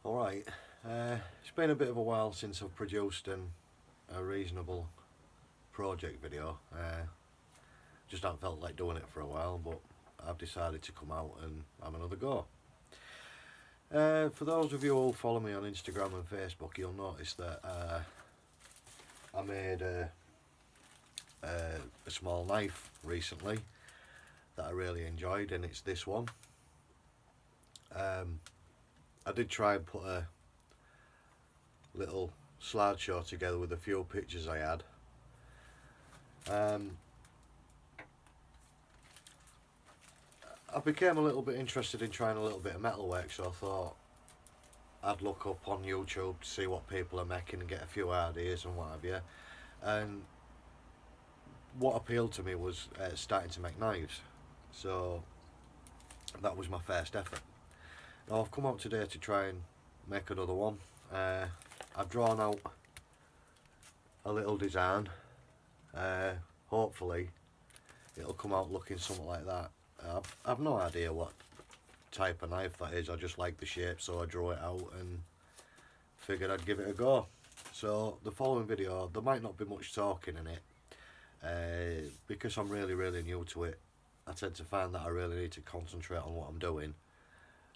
Alright, it's been a bit of a while since I've produced a reasonable project video. Just haven't felt like doing it for a while, but I've decided to come out and have another go. For those of you who follow me on Instagram and Facebook, you'll notice that I made a small knife recently that I really enjoyed, and it's this one. I did try and put a little slideshow together with a few pictures I had. I became a little bit interested in trying a little bit of metalwork, so I thought I'd look up on YouTube to see what people are making and get a few ideas and what have you. And what appealed to me was starting to make knives, so that was my first effort. Now I've come out today to try and make another one. I've drawn out a little design. Hopefully it'll come out looking something like that. I've no idea what type of knife that is. I just like the shape, so I drew it out and figured I'd give it a go. So the following video, there might not be much talking in it, because I'm really new to it. I tend to find that I really need to concentrate on what I'm doing,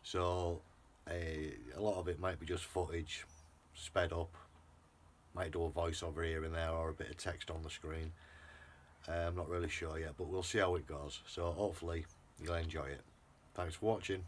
so a lot of it might be just footage sped up. Might do a voiceover here and there, or a bit of text on the screen. I'm not really sure yet, but we'll see how it goes. So hopefully you'll enjoy it. Thanks for watching.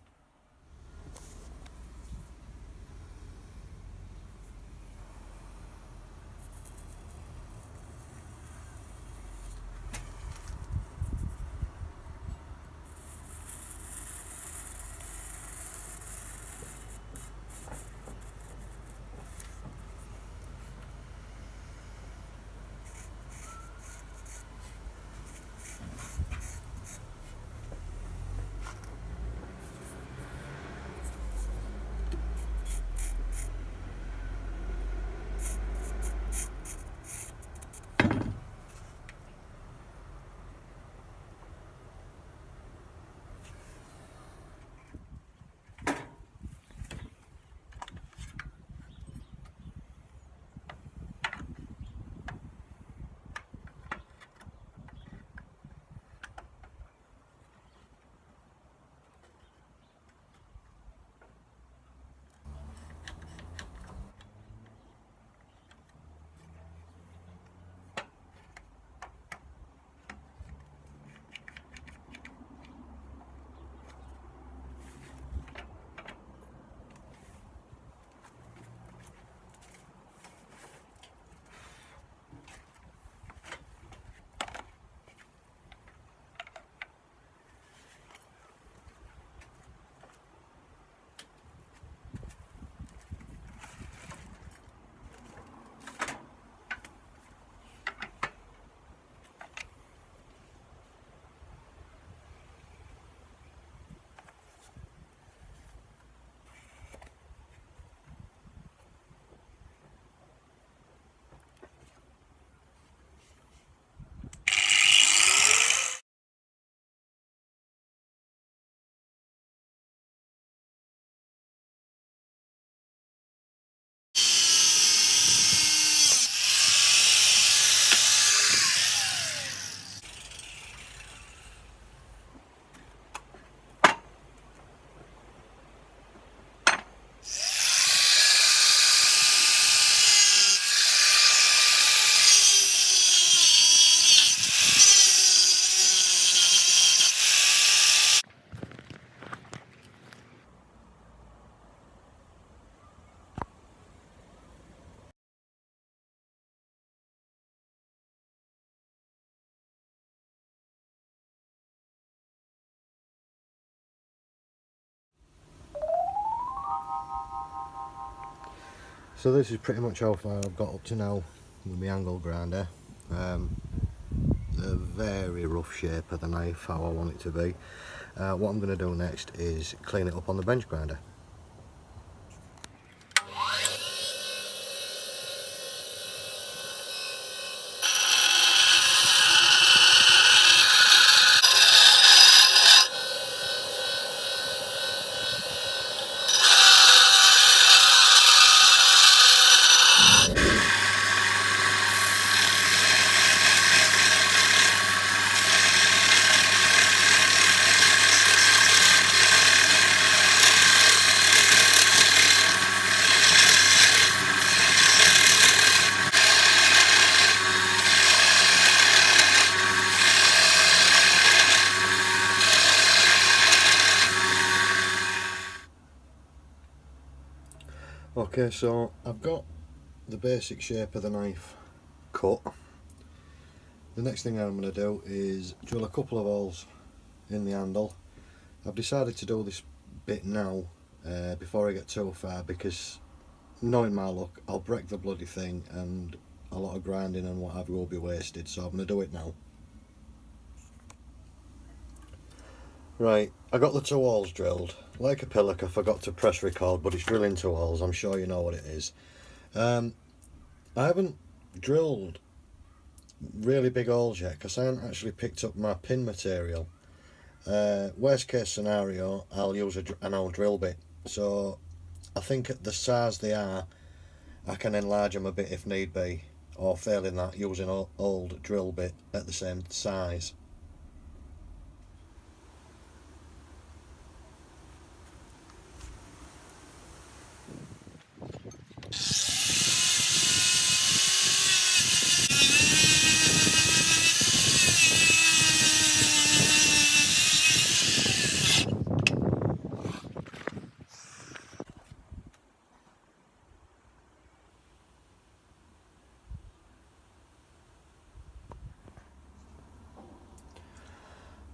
So this is pretty much how far I've got up to now with my angle grinder. The very rough shape of the knife, how I want it to be. What I'm going to do next is clean it up on the bench grinder. Okay, so I've got the basic shape of the knife cut. The next thing I'm going to do is drill a couple of holes in the handle. I've decided to do this bit now before I get too far, because knowing my luck, I'll break the bloody thing and a lot of grinding and what have you will be wasted, so I'm going to do it now. Right, I got the 2 holes drilled. Like a pillock, I forgot to press record, but it's drilling 2 holes, I'm sure you know what it is. I haven't drilled really big holes yet because I haven't actually picked up my pin material. Worst case scenario, I'll use an old drill bit. So I think at the size they are, I can enlarge them a bit if need be, or failing that, use an old drill bit at the same size.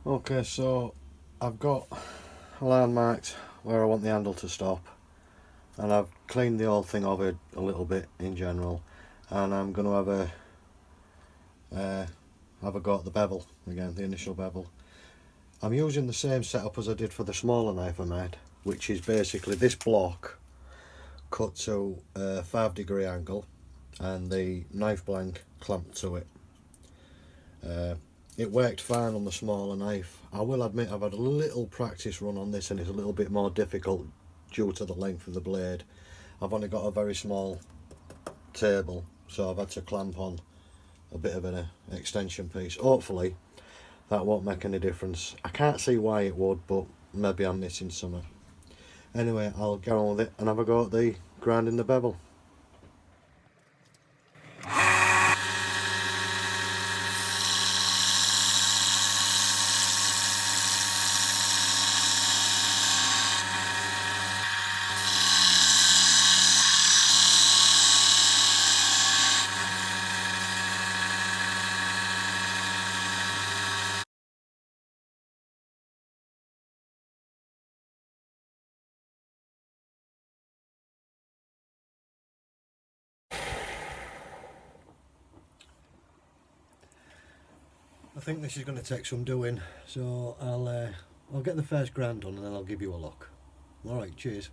Okay, so I've got a line marked where I want the handle to stop, and I've cleaned the whole thing over a little bit in general, and I'm going to have a go at the bevel again, the initial bevel. I'm using the same setup as I did for the smaller knife I made, which is basically this block cut to a 5-degree angle and the knife blank clamped to it. It worked fine on the smaller knife. I will admit I've had a little practice run on this and it's a little bit more difficult due to the length of the blade. I've only got a very small table, so I've had to clamp on a bit of an extension piece. Hopefully that won't make any difference. I can't see why it would, but maybe I'm missing something. Anyway, I'll get on with it and have a go at the grinding the bevel. I think this is going to take some doing, so I'll get the first grind done and then I'll give you a look. Alright, cheers.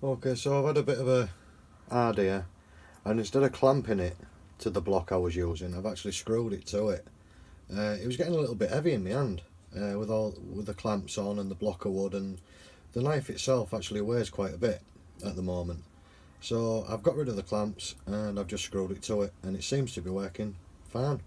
Okay, so I've had a bit of a idea, and instead of clamping it to the block I was using, I've actually screwed it to it. It was getting a little bit heavy in my hand with the clamps on and the block of wood, and the knife itself actually weighs quite a bit at the moment. So I've got rid of the clamps and I've just screwed it to it, and it seems to be working fine.